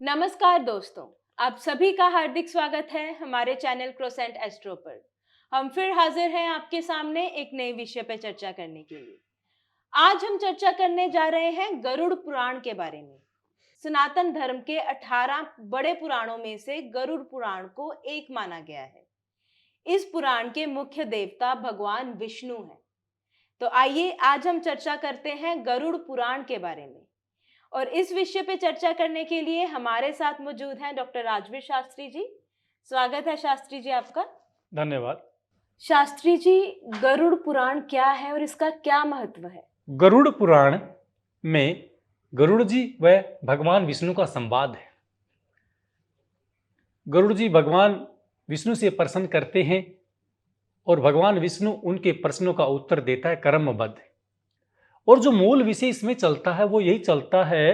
नमस्कार दोस्तों, आप सभी का हार्दिक स्वागत है हमारे चैनल क्रोसेंट एस्ट्रो पर। हम फिर हाजिर हैं आपके सामने एक नए विषय पर चर्चा करने के लिए। आज हम चर्चा करने जा रहे हैं गरुड़ पुराण के बारे में। सनातन धर्म के 18 बड़े पुराणों में से गरुड़ पुराण को एक माना गया है। इस पुराण के मुख्य देवता भगवान विष्णु हैं। तो आइए आज हम चर्चा करते हैं गरुड़ पुराण के बारे में। और इस विषय पे चर्चा करने के लिए हमारे साथ मौजूद हैं डॉक्टर राजवीर शास्त्री जी। स्वागत है शास्त्री जी आपका। धन्यवाद। शास्त्री जी, गरुड़ पुराण क्या है और इसका क्या महत्व है? गरुड़ पुराण में गरुड़ जी व भगवान विष्णु का संवाद है। गरुड़ जी भगवान विष्णु से प्रश्न करते हैं और भगवान विष्णु उनके प्रश्नों का उत्तर देता है कर्मबद्ध। और जो मूल विषय इसमें चलता है वो यही चलता है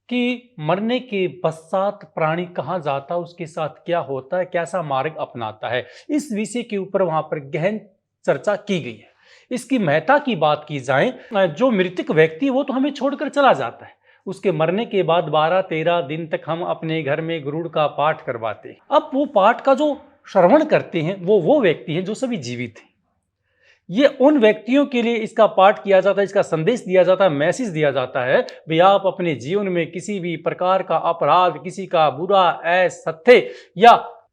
कि मरने के पश्चात प्राणी कहाँ जाता है, उसके साथ क्या होता है, कैसा मार्ग अपनाता है। इस विषय के ऊपर वहां पर गहन चर्चा की गई है। इसकी महत्ता की बात की जाए, जो मृतक व्यक्ति वो तो हमें छोड़कर चला जाता है, उसके मरने के बाद 12-13 दिन तक हम अपने घर में गरुड़ का पाठ करवाते हैं। अब वो पाठ का जो श्रवण करते हैं वो व्यक्ति हैं जो सभी जीवित हैं। ये उन व्यक्तियों के लिए इसका पाठ किया जाता है, इसका संदेश दिया जाता है, मैसेज दिया जाता है भाई आप अपने जीवन में किसी भी प्रकार का अपराध, किसी का बुरा असत्य या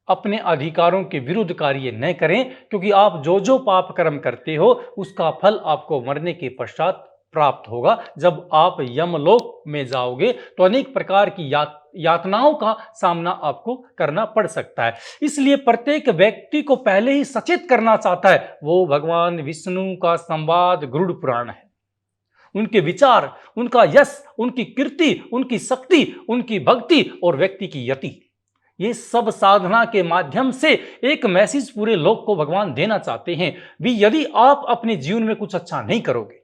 अपने अधिकारों के विरुद्ध कार्य न करें, क्योंकि आप जो जो पाप कर्म करते हो उसका फल आपको मरने के पश्चात प्राप्त होगा। जब आप यमलोक में जाओगे तो अनेक प्रकार की यातनाओं का सामना आपको करना पड़ सकता है। इसलिए प्रत्येक व्यक्ति को पहले ही सचेत करना चाहता है वो भगवान विष्णु का संवाद गरुड़ पुराण है। उनके विचार, उनका यश, उनकी कीर्ति, उनकी शक्ति, उनकी भक्ति और व्यक्ति की यति, ये सब साधना के माध्यम से एक मैसेज पूरे लोक को भगवान देना चाहते हैं भी यदि आप अपने जीवन में कुछ अच्छा नहीं करोगे,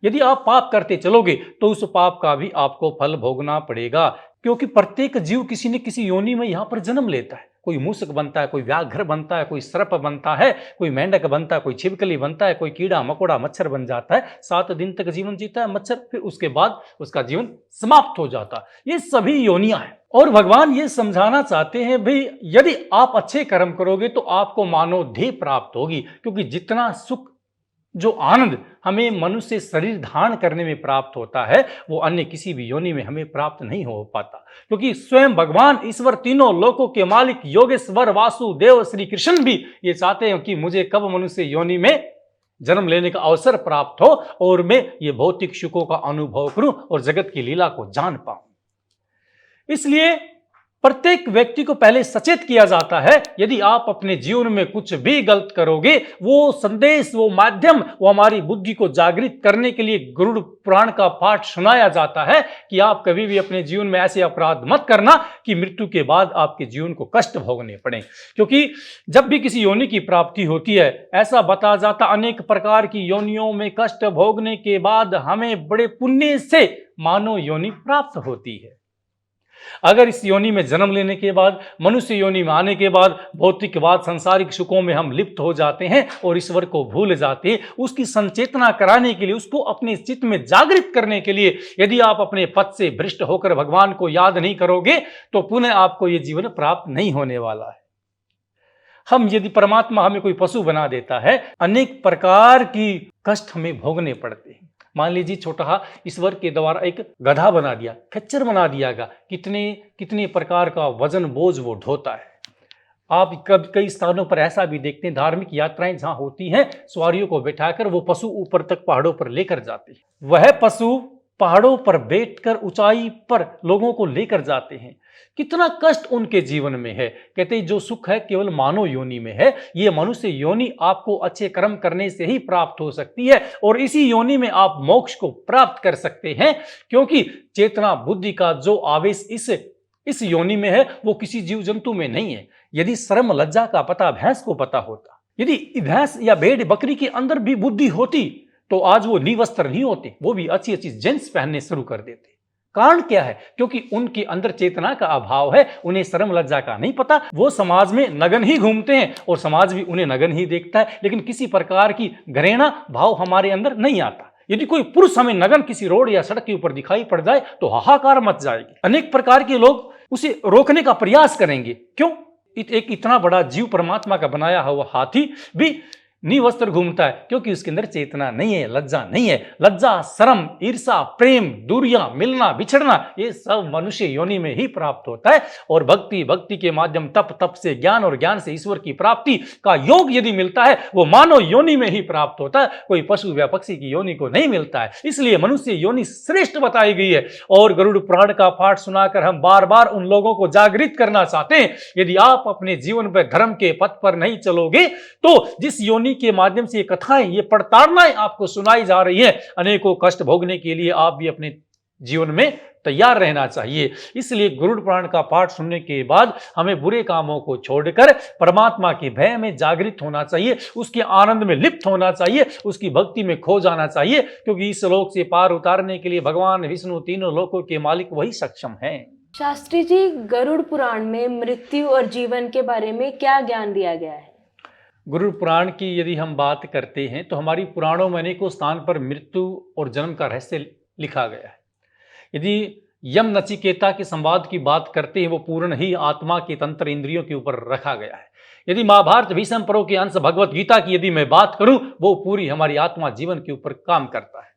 यदि आप पाप करते चलोगे तो उस पाप का भी आपको फल भोगना पड़ेगा। क्योंकि प्रत्येक जीव किसी न किसी योनि में यहाँ पर जन्म लेता है। कोई मूषक बनता है, कोई व्याघ्र बनता है, कोई सर्प बनता है, कोई मेंढक बनता है, कोई छिपकली बनता है, कोई कीड़ा मकोड़ा मच्छर बन जाता है। 7 दिन तक जीवन जीता है मच्छर, फिर उसके बाद उसका जीवन समाप्त हो जाता है। ये सभी योनियां हैं और भगवान ये समझाना चाहते हैं भाई यदि आप अच्छे कर्म करोगे तो आपको मानवदेह प्राप्त होगी। क्योंकि जितना सुख, जो आनंद हमें मनुष्य शरीर धारण करने में प्राप्त होता है वो अन्य किसी भी योनि में हमें प्राप्त नहीं हो पाता। क्योंकि स्वयं भगवान ईश्वर, तीनों लोकों के मालिक योगेश्वर वासुदेव श्री कृष्ण भी ये चाहते हैं कि मुझे कब मनुष्य योनि में जन्म लेने का अवसर प्राप्त हो और मैं ये भौतिक सुखों का अनुभव करूं और जगत की लीला को जान पाऊं। इसलिए प्रत्येक व्यक्ति को पहले सचेत किया जाता है यदि आप अपने जीवन में कुछ भी गलत करोगे, वो संदेश, वो माध्यम, वो हमारी बुद्धि को जागृत करने के लिए गरुड़ पुराण का पाठ सुनाया जाता है कि आप कभी भी अपने जीवन में ऐसे अपराध मत करना कि मृत्यु के बाद आपके जीवन को कष्ट भोगने पड़े। क्योंकि जब भी किसी योनि की प्राप्ति होती है, ऐसा बताया जाता अनेक प्रकार की योनियों में कष्ट भोगने के बाद हमें बड़े पुण्य से मानव योनि प्राप्त होती है। अगर इस योनि में जन्म लेने के बाद, मनुष्य योनि में आने के बाद भौतिकवाद, सांसारिक सुखों में हम लिप्त हो जाते हैं और ईश्वर को भूल जाते हैं, उसकी संचेतना कराने के लिए, उसको अपने चित्त में जागृत करने के लिए यदि आप अपने पथ से भ्रष्ट होकर भगवान को याद नहीं करोगे तो पुनः आपको यह जीवन प्राप्त नहीं होने वाला है। हम यदि परमात्मा हमें कोई पशु बना देता है, अनेक प्रकार की कष्ट हमें भोगने पड़ते हैं। मान लीजिए छोटा ईश्वर के द्वारा एक गधा बना दिया, खच्चर बना दियागा, कितने प्रकार का वजन बोझ वो ढोता है। आप कई स्थानों पर ऐसा भी देखते हैं, धार्मिक यात्राएं जहां होती हैं, सवारियों को बैठाकर वो पशु ऊपर तक पहाड़ों पर लेकर जाते हैं। वह पशु पहाड़ों पर बैठकर ऊंचाई पर लोगों को लेकर जाते हैं। कितना कष्ट उनके जीवन में है। कहते हैं जो सुख है केवल मानव योनि में है। ये मनुष्य योनि आपको अच्छे कर्म करने से ही प्राप्त हो सकती है और इसी योनि में आप मोक्ष को प्राप्त कर सकते हैं। क्योंकि चेतना बुद्धि का जो आवेश इस योनि में है वो किसी जीव जंतु में नहीं है। यदि शर्म लज्जा का पता भैंस को पता होता, यदि भैंस या भेड़ बकरी के अंदर भी बुद्धि होती तो आज वो निवस्त्र नहीं होते, वो भी अच्छी अच्छी जींस पहनने शुरू कर देते। कारण क्या है? क्योंकि उनके अंदर चेतना का अभाव है, उन्हें शर्म लज्जा का नहीं पता। वो समाज में नगन ही घूमते हैं और समाज भी उन्हें नगन ही देखता है, लेकिन किसी प्रकार की घृणा भाव हमारे अंदर नहीं आता। यदि कोई पुरुष हमें नगन किसी रोड या सड़क के ऊपर दिखाई पड़ जाए तो हाहाकार मच जाएगी। अनेक प्रकार के लोग उसे रोकने का प्रयास करेंगे। क्यों? एक इतना बड़ा जीव परमात्मा का बनाया हुआ हाथी भी निवस्त्र घूमता है, क्योंकि उसके अंदर चेतना नहीं है, लज्जा नहीं है। लज्जा, शर्म, ईर्षा, प्रेम, दूरियां, मिलना, बिछड़ना, ये सब मनुष्य योनि में ही प्राप्त होता है। और भक्ति के माध्यम, तप से ज्ञान, और ज्ञान से ईश्वर की प्राप्ति का योग यदि मिलता है, वो मानव योनि में ही प्राप्त होता है, कोई पशु या पक्षी की योनि को नहीं मिलता है। इसलिए मनुष्य योनि श्रेष्ठ बताई गई है। और गरुड़ पुराण का पाठ सुनाकर हम बार बार उन लोगों को जागृत करना चाहते हैं, यदि आप अपने जीवन पर धर्म के पथ पर नहीं चलोगे, तो जिस योनि के माध्यम से ये कथाएं, ये प्रताड़नाएं आपको सुनाई जा रही है, अनेकों कष्ट भोगने के लिए आप भी अपने जीवन में तैयार रहना चाहिए। इसलिए गरुड़ पुराण का पाठ सुनने के बाद हमें बुरे कामों को छोड़कर परमात्मा के भय में जागृत होना चाहिए, उसके आनंद में लिप्त होना चाहिए, उसकी भक्ति में खो जाना चाहिए, क्योंकि इस लोक से पार उतारने के लिए भगवान विष्णु तीनों लोकों के मालिक वही सक्षम हैं। शास्त्री जी, गरुड़ पुराण में मृत्यु और जीवन के बारे में क्या ज्ञान दिया गया है? गरुड़ पुराण की यदि हम बात करते हैं तो हमारी पुराणों में अनेकों स्थान पर मृत्यु और जन्म का रहस्य लिखा गया है। यदि यम नचिकेता के संवाद की बात करते हैं, वो पूर्ण ही आत्मा के तंत्र इंद्रियों के ऊपर रखा गया है। यदि महाभारत भीष्म पर्व के अंश भगवत गीता की यदि मैं बात करूं, वो पूरी हमारी आत्मा जीवन के ऊपर काम करता है।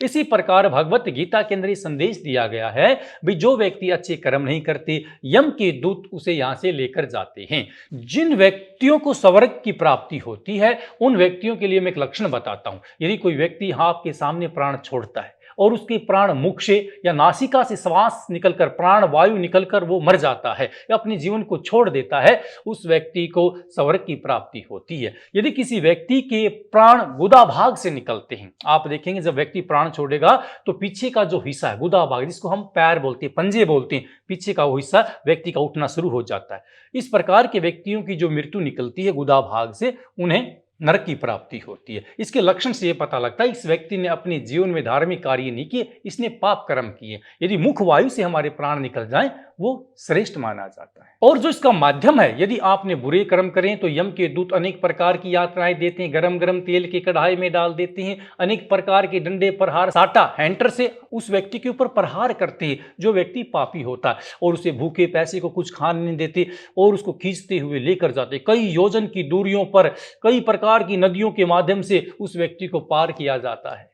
इसी प्रकार भगवत गीता के अंदर संदेश दिया गया है, भी जो व्यक्ति अच्छे कर्म नहीं करते, यम के दूत उसे यहां से लेकर जाते हैं। जिन व्यक्तियों को स्वर्ग की प्राप्ति होती है, उन व्यक्तियों के लिए मैं एक लक्षण बताता हूं। यदि कोई व्यक्ति यहां आपके सामने प्राण छोड़ता है और उसके प्राण मुख से या नासिका से श्वास निकलकर, प्राण वायु निकलकर वो मर जाता है या अपने जीवन को छोड़ देता है, उस व्यक्ति को स्वर्ग की प्राप्ति होती है। यदि किसी व्यक्ति के प्राण गुदा भाग से निकलते हैं, आप देखेंगे जब व्यक्ति प्राण छोड़ेगा तो पीछे का जो हिस्सा है, गुदा भाग, जिसको हम पैर बोलते हैं, पंजे बोलते हैं, पीछे का वो हिस्सा व्यक्ति का उठना शुरू हो जाता है। इस प्रकार के व्यक्तियों की जो मृत्यु निकलती है गुदा भाग से, उन्हें नरक की प्राप्ति होती है। इसके लक्षण से यह पता लगता है इस व्यक्ति ने अपने जीवन में धार्मिक कार्य नहीं किए, इसने पाप कर्म किए। यदि मुख वायु से हमारे प्राण निकल जाएं, वो श्रेष्ठ माना जाता है। और जो इसका माध्यम है, यदि आपने बुरे कर्म करें तो यम के दूत अनेक प्रकार की यात्राएं देते हैं, गरम गरम तेल की कढ़ाई में डाल देते हैं, अनेक प्रकार के डंडे, प्रहार, साटा, हैंटर से उस व्यक्ति के ऊपर प्रहार करते हैं जो व्यक्ति पापी होता है, और उसे भूखे पैसे को कुछ खाने नहीं देते और उसको खींचते हुए लेकर जाते। कई योजन की दूरियों पर, कई प्रकार की नदियों के माध्यम से उस व्यक्ति को पार किया जाता है।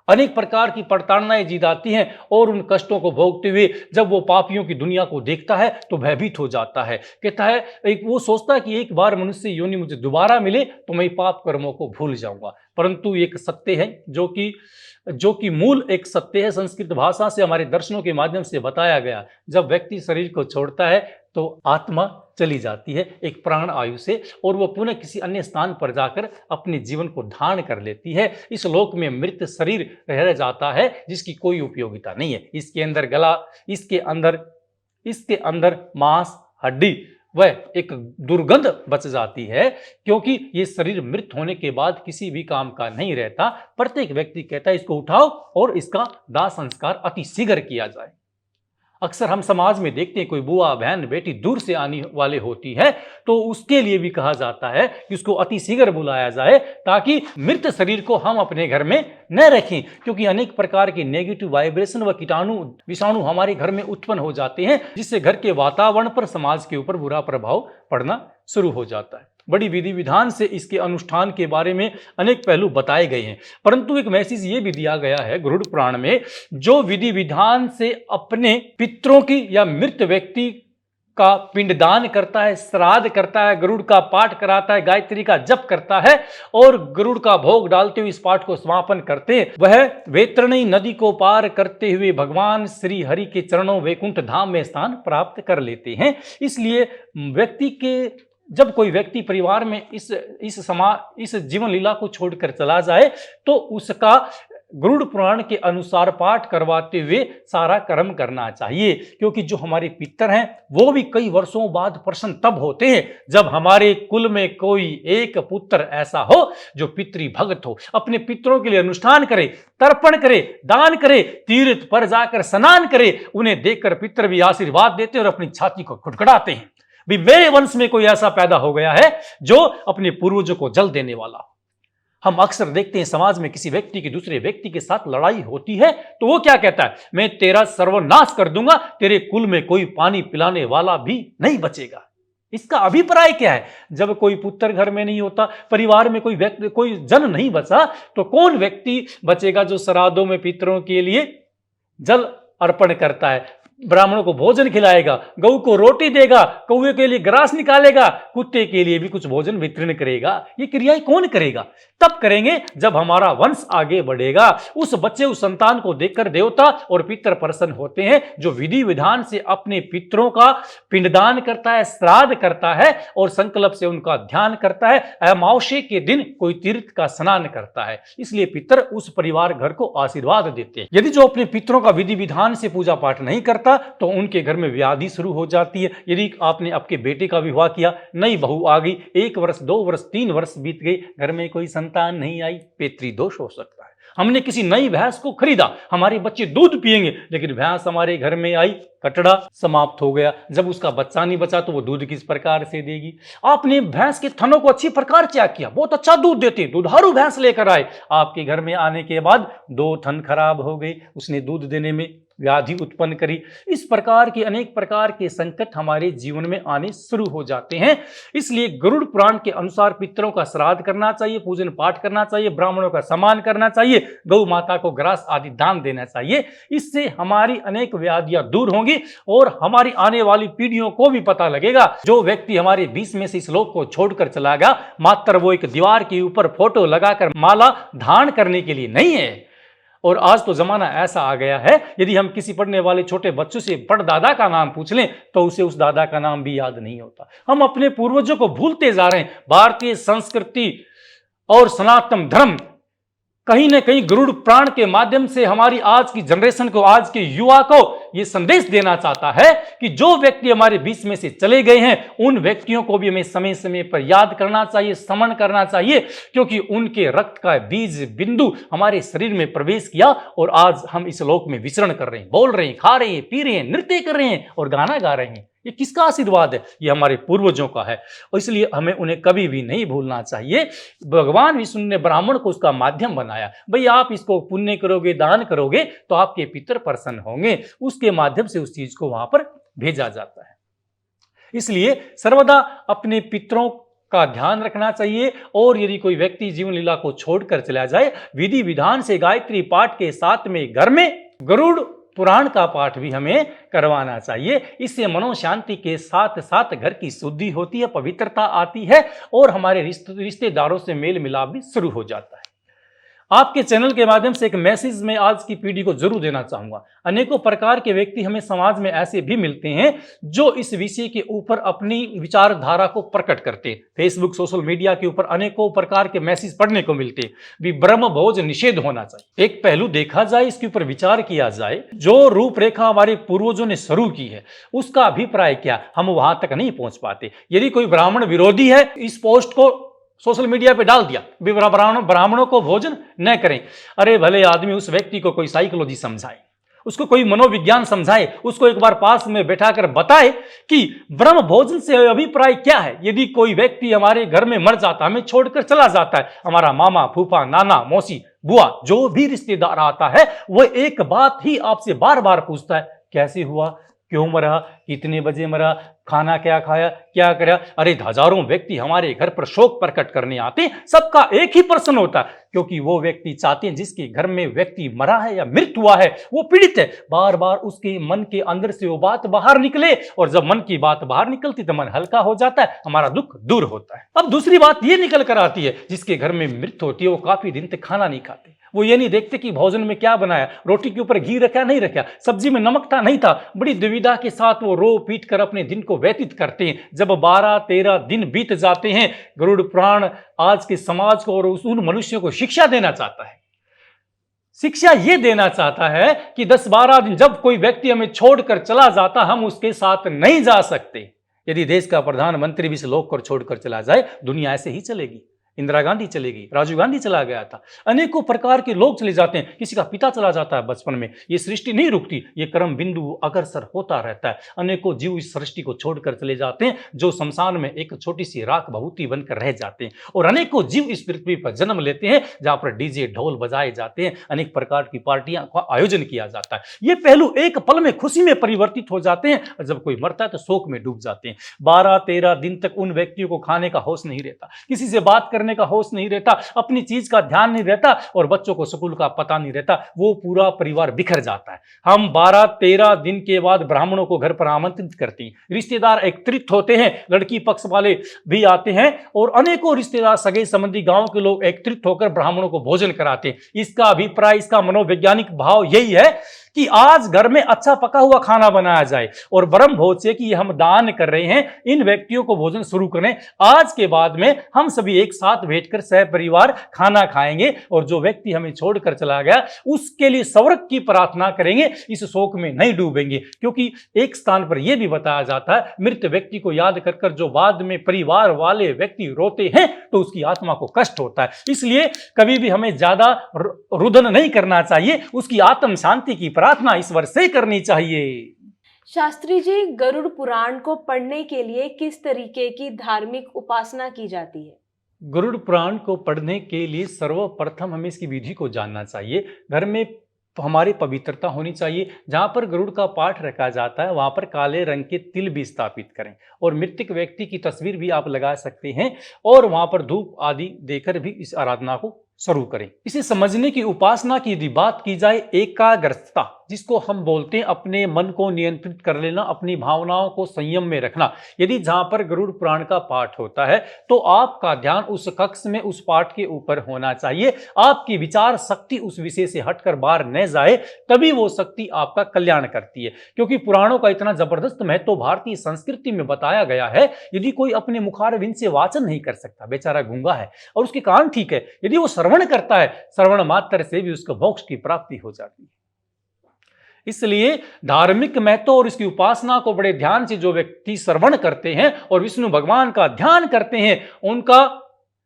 अनेक प्रकार की प्रताड़नाएं दी जाती हैं, और उन कष्टों को भोगते हुए जब वो पापियों की दुनिया को देखता है तो भयभीत हो जाता है। कहता है, वो सोचता है कि एक बार मनुष्य योनि मुझे दोबारा मिले तो मैं पाप कर्मों को भूल जाऊंगा। परंतु एक सत्य है जो कि मूल एक सत्य है, संस्कृत भाषा से हमारे दर्शनों के माध्यम से बताया गया। जब व्यक्ति शरीर को छोड़ता है तो आत्मा चली जाती है एक प्राण आयु से, और वह पुनः किसी अन्य स्थान पर जाकर अपने जीवन को धारण कर लेती है। इस लोक में मृत शरीर रह जाता है जिसकी कोई उपयोगिता नहीं है। इसके अंदर गला, इसके अंदर मांस, हड्डी, वह एक दुर्गंध बच जाती है, क्योंकि ये शरीर मृत होने के बाद किसी भी काम का नहीं रहता। प्रत्येक व्यक्ति कहता है इसको उठाओ और इसका दाह संस्कार अति शीघ्र किया जाए। अक्सर हम समाज में देखते हैं, कोई बुआ, बहन, बेटी दूर से आने वाले होती है तो उसके लिए भी कहा जाता है कि उसको अति शीघ्र बुलाया जाए, ताकि मृत शरीर को हम अपने घर में न रखें, क्योंकि अनेक प्रकार के नेगेटिव वाइब्रेशन व कीटाणु, विषाणु हमारे घर में उत्पन्न हो जाते हैं, जिससे घर के वातावरण पर, समाज के ऊपर बुरा प्रभाव पड़ना शुरू हो जाता है। बड़ी विधि विधान से इसके अनुष्ठान के बारे में अनेक पहलू बताए गए हैं, परंतु एक मैसेज ये भी दिया गया है गरुड़ पुराण में, जो विधि विधान से अपने पितरों की या मृत व्यक्ति का पिंडदान करता है, श्राद्ध करता है, गरुड़ का पाठ कराता है, गायत्री का जप करता है और गरुड़ का भोग डालते हुए इस पाठ को समापन करते हैं, वह वैतरणी नदी को पार करते हुए भगवान श्री हरि के चरणों वैकुंठ धाम में स्थान प्राप्त कर लेते हैं। इसलिए जब कोई व्यक्ति परिवार में इस जीवन लीला को छोड़कर चला जाए तो उसका गरुड़ पुराण के अनुसार पाठ करवाते हुए सारा कर्म करना चाहिए, क्योंकि जो हमारे पितर हैं वो भी कई वर्षों बाद प्रसन्न तब होते हैं जब हमारे कुल में कोई एक पुत्र ऐसा हो जो पितृ भक्त हो, अपने पितरों के लिए अनुष्ठान करे, तर्पण करे, दान करे, तीर्थ पर जाकर स्नान करे। उन्हें देखकर पितर भी आशीर्वाद देते और अपनी छाती को खुटखुटाते हैं, भी मेरे वंश में कोई ऐसा पैदा हो गया है जो अपने पूर्वजों को जल देने वाला हो। हम अक्सर देखते हैं समाज में किसी व्यक्ति की दूसरे व्यक्ति के साथ लड़ाई होती है तो वो क्या कहता है, मैं तेरा सर्वनाश कर दूंगा, तेरे कुल में कोई पानी पिलाने वाला भी नहीं बचेगा। इसका अभिप्राय क्या है? जब कोई पुत्र घर में नहीं होता, परिवार में कोई व्यक्ति, कोई जन नहीं बचा, तो कौन व्यक्ति बचेगा जो श्राद्धों में पितरों के लिए जल अर्पण करता है, ब्राह्मणों को भोजन खिलाएगा, गऊ को रोटी देगा, कौवे के लिए ग्रास निकालेगा, कुत्ते के लिए भी कुछ भोजन वितरण करेगा। ये क्रियाएं कौन करेगा? तब करेंगे जब हमारा वंश आगे बढ़ेगा। उस बच्चे, उस संतान को देखकर देवता और पितर प्रसन्न होते हैं, जो विधि विधान से अपने पितरों का पिंडदान करता है, श्राद्ध करता है और संकल्प से उनका ध्यान करता है। अमावस्या के दिन कोई तीर्थ का स्नान करता है। इसलिए पितर उस परिवार घर को आशीर्वाद देते हैं। यदि जो अपने पितरों का विधि विधान से पूजा पाठ नहीं करता तो उनके घर में व्याधि शुरू हो जाती है। यदि आपने आपके बेटे का विवाह किया, नई बहू आ गई, 1 वर्ष 2 वर्ष 3 वर्ष बीत गई, घर में कोई संतान नहीं आई, पितृदोष हो सकता है। हमने किसी नई भैंस को खरीदा, हमारे बच्चे दूध पिएंगे, लेकिन भैंस हमारे घर में आई, कटड़ा समाप्त हो गया। जब उसका बच्चा नहीं बचा तो वो दूध किस प्रकार से देगी? आपने भैंस के थनों को अच्छी प्रकार चेक किया, बहुत अच्छा दूध देते, दुधारू भैंस लेकर आए, आपके घर में आने के बाद 2 थन खराब हो गए, उसने दूध देने में व्याधि उत्पन्न करी। इस प्रकार के अनेक प्रकार के संकट हमारे जीवन में आने शुरू हो जाते हैं। इसलिए गरुड़ पुराण के अनुसार पितरों का श्राद्ध करना चाहिए, पूजन पाठ करना चाहिए, ब्राह्मणों का सम्मान करना चाहिए, गौ माता को ग्रास आदि दान देना चाहिए। इससे हमारी अनेक व्याधियां दूर होंगी और हमारी आने वाली पीढ़ियों को भी पता लगेगा। जो व्यक्ति हमारे बीच में से इस लोक को छोड़कर चला गया, मात्र वो एक दीवार के ऊपर फोटो लगाकर माला धारण करने के लिए नहीं है। और आज तो जमाना ऐसा आ गया है, यदि हम किसी पढ़ने वाले छोटे बच्चों से परदादा का नाम पूछ लें तो उसे उस दादा का नाम भी याद नहीं होता। हम अपने पूर्वजों को भूलते जा रहे हैं। भारतीय संस्कृति और सनातन धर्म कहीं ना कहीं गरुड़ पुराण के माध्यम से हमारी आज की जनरेशन को, आज के युवा को यह संदेश देना चाहता है कि जो व्यक्ति हमारे बीच में से चले गए हैं, उन व्यक्तियों को भी हमें समय समय पर याद करना चाहिए, स्मरण करना चाहिए, क्योंकि उनके रक्त का बीज बिंदु हमारे शरीर में प्रवेश किया और आज हम इस लोक में विचरण कर रहे हैं, बोल रहे हैं, खा रहे हैं, पी रहे हैं, नृत्य कर रहे हैं और गाना गा रहे हैं। ये किसका आशीर्वाद है? ये हमारे पूर्वजों का है और इसलिए हमें उन्हें कभी भी नहीं भूलना चाहिए। भगवान विष्णु ने ब्राह्मण को उसका माध्यम बनाया। भाई आप इसको पुण्य करोगे, दान करोगे तो आपके पितर प्रसन्न होंगे, उसके माध्यम से उस चीज को वहां पर भेजा जाता है। इसलिए सर्वदा अपने पितरों का ध्यान रखना चाहिए और यदि कोई व्यक्ति जीवन लीला को छोड़कर चला जाए, विधि विधान से गायत्री पाठ के साथ में घर में गरुड़ पुराण का पाठ भी हमें करवाना चाहिए। इससे मनोशांति के साथ साथ घर की शुद्धि होती है, पवित्रता आती है और हमारे रिश्तेदारों से मेल मिलाप भी शुरू हो जाता है। आपके चैनल के माध्यम से एक मैसेज मैं आज की पीढ़ी को जरूर देना चाहूंगा। अनेकों प्रकार के व्यक्ति हमें समाज में ऐसे भी मिलते हैं जो इस विषय के ऊपर अपनी विचारधारा को प्रकट करते हैं। फेसबुक, सोशल मीडिया के ऊपर अनेकों प्रकार के मैसेज पढ़ने को मिलते हैं भी ब्रह्म भोज निषेध होना चाहिए। एक पहलू देखा जाए, इसके ऊपर विचार किया जाए, जो रूपरेखा हमारे पूर्वजों ने शुरू की है उसका अभिप्राय क्या, हम वहां तक नहीं पहुंच पाते। यदि कोई ब्राह्मण विरोधी है, इस पोस्ट को सोशल मीडिया पे डाल दिया, ब्राह्मणों को भोजन न करें। अरे भले आदमी उस व्यक्ति को कोई साइकोलॉजी समझाए, उसको कोई मनोविज्ञान समझाए, उसको एक बार पास में बैठाकर बताए कि ब्रह्म भोजन से अभिप्राय क्या है। यदि कोई व्यक्ति हमारे घर में मर जाता, हमें छोड़कर चला जाता है, हमारा मामा, फूफा, नाना, मौसी, बुआ, जो भी रिश्तेदार आता है, वह एक बात ही आपसे बार बार पूछता है, कैसे हुआ, क्यों मरा, कितने बजे मरा, खाना क्या खाया, क्या करा। अरे हजारों व्यक्ति हमारे घर पर शोक प्रकट करने आते हैं, सबका एक ही प्रश्न होता है, क्योंकि वो व्यक्ति चाहते हैं जिसके घर में व्यक्ति मरा है या मृत्यु हुआ है, वो पीड़ित है, बार बार उसके मन के अंदर से वो बात बाहर निकले और जब मन की बात बाहर निकलती तो मन हल्का हो जाता है, हमारा दुख दूर होता है। अब दूसरी बात ये निकल कर आती है, जिसके घर में मृत्यु होती है वो काफी दिन तक खाना नहीं खाते। वो ये नहीं देखते कि भोजन में क्या बनाया, रोटी के ऊपर घी रखा नहीं रखा, सब्जी में नमक था नहीं था। बड़ी दुविधा के साथ वो रो पीट कर अपने दिन को व्यतीत करते हैं। जब 12-13 दिन बीत जाते हैं, गरुड़ पुराण आज के समाज को और उन मनुष्यों को शिक्षा देना चाहता है। शिक्षा ये देना चाहता है कि 10-12 दिन जब कोई व्यक्ति हमें छोड़कर चला जाता, हम उसके साथ नहीं जा सकते। यदि देश का प्रधानमंत्री भी इस लोक को छोड़कर चला जाए, दुनिया ऐसे ही चलेगी। इंदिरा गांधी चली गई, राजीव गांधी चला गया था, अनेकों प्रकार के लोग चले जाते हैं, किसी का पिता चला जाता है बचपन में। ये सृष्टि नहीं रुकती, ये क्रम बिंदु अग्रसर होता रहता है। अनेकों जीव इस सृष्टि को छोड़कर चले जाते हैं, जो शमशान में एक छोटी सी राख भभूति बनकर रह जाते हैं, और अनेकों जीव इस पृथ्वी पर जन्म लेते हैं, जहां पर डीजे ढोल बजाए जाते हैं, अनेक प्रकार की पार्टियां का आयोजन किया जाता है। ये पहलू एक पल में खुशी में परिवर्तित हो जाते हैं, और जब कोई मरता है तो शोक में डूब जाते हैं। 12-13 दिन तक उन व्यक्तियों को खाने का होश नहीं रहता, किसी से बात करने का होश नहीं रहता, अपनी चीज का ध्यान नहीं रहता, और बच्चों को स्कूल का पता नहीं रहता, वो पूरा परिवार बिखर जाता है। हम 12-13 दिन के बाद ब्राह्मणों को घर पर आमंत्रित करते हैं, रिश्तेदार एकत्रित होते हैं, लड़की पक्ष वाले भी आते हैं, और अनेकों रिश्तेदार सगे संबंधी गांव के लोग एकत्रित होकर ब्राह्मणों को भोजन कराते हैं। इसका अभिप्राय, इसका मनोवैज्ञानिक भाव यही है कि आज घर में अच्छा पका हुआ खाना बनाया जाए, और ब्रह्म भोज से कि हम दान कर रहे हैं, इन व्यक्तियों को भोजन शुरू करें। आज के बाद में हम सभी एक साथ बैठकर सह परिवार खाना खाएंगे, और जो व्यक्ति हमें छोड़कर चला गया उसके लिए स्वर्ग की प्रार्थना करेंगे, इस शोक में नहीं डूबेंगे। क्योंकि एक स्थान पर यह भी बताया जाता है, मृत व्यक्ति को याद कर जो बाद में परिवार वाले व्यक्ति रोते हैं तो उसकी आत्मा को कष्ट होता है। इसलिए कभी भी हमें ज्यादा रुदन नहीं करना चाहिए, उसकी आत्म शांति की प्रार्थना ईश्वर से करनी चाहिए। शास्त्री जी, गरुड़ पुराण को पढ़ने के लिए किस तरीके की धार्मिक उपासना की जाती है? गरुड़ पुराण को पढ़ने के लिए सर्वप्रथम हमें इसकी विधि को जानना चाहिए। घर में हमारी पवित्रता होनी चाहिए। जहां पर गरुड़ का पाठ रखा जाता है वहां पर काले रंग के तिल भी स्थापित करें, और मृतक व्यक्ति की तस्वीर भी आप लगा सकते हैं, और वहां पर धूप आदि देकर भी इस आराधना को शुरू करें। इसे समझने की उपासना की यदि बात की जाए, एकाग्रता जिसको हम बोलते हैं, अपने मन को नियंत्रित कर लेना, अपनी भावनाओं को संयम में रखना। यदि जहां पर गरुड़ पुराण का पाठ होता है तो आपका ध्यान उस कक्ष में उस पाठ के ऊपर होना चाहिए। आपकी विचार शक्ति उस विषय से हटकर बाहर न जाए, तभी वो शक्ति आपका कल्याण करती है। क्योंकि पुराणों का इतना जबरदस्त महत्व भारतीय संस्कृति में बताया गया है। यदि कोई अपने मुखारविंद से वाचन नहीं कर सकता, बेचारा गूंगा है, और उसके कान ठीक है, यदि वो श्रवण करता है, श्रवण मात्र से भी उसको मोक्ष की प्राप्ति हो जाती है। इसलिए धार्मिक महत्व और इसकी उपासना को बड़े ध्यान से जो व्यक्ति श्रवण करते हैं और विष्णु भगवान का ध्यान करते हैं, उनका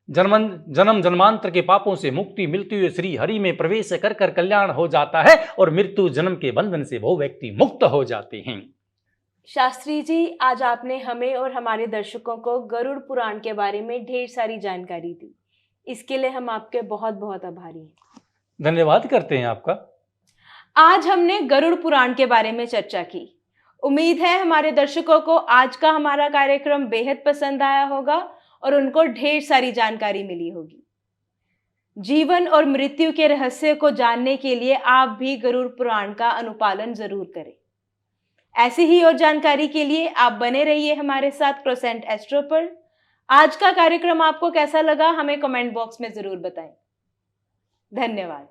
जन्म जन्मांतर के पापों से मुक्ति मिलती हुई श्री हरि में प्रवेश कर कर कल्याण हो जाता है, और मृत्यु जन्म के बंधन से वो व्यक्ति मुक्त हो जाते हैं। शास्त्री जी, आज आपने हमें और हमारे दर्शकों को गरुड़ पुराण के बारे में ढेर सारी जानकारी दी, इसके लिए हम आपके बहुत बहुत आभारी हैं। धन्यवाद करते हैं आपका। आज हमने गरुड़ पुराण के बारे में चर्चा की। उम्मीद है हमारे दर्शकों को आज का हमारा कार्यक्रम बेहद पसंद आया होगा और उनको ढेर सारी जानकारी मिली होगी। जीवन और मृत्यु के रहस्य को जानने के लिए आप भी गरुड़ पुराण का अनुपालन जरूर करें। ऐसी ही और जानकारी के लिए आप बने रहिए हमारे साथ क्रोसेंट एस्ट्रो पर। आज का कार्यक्रम आपको कैसा लगा हमें कमेंट बॉक्स में जरूर बताएं। धन्यवाद।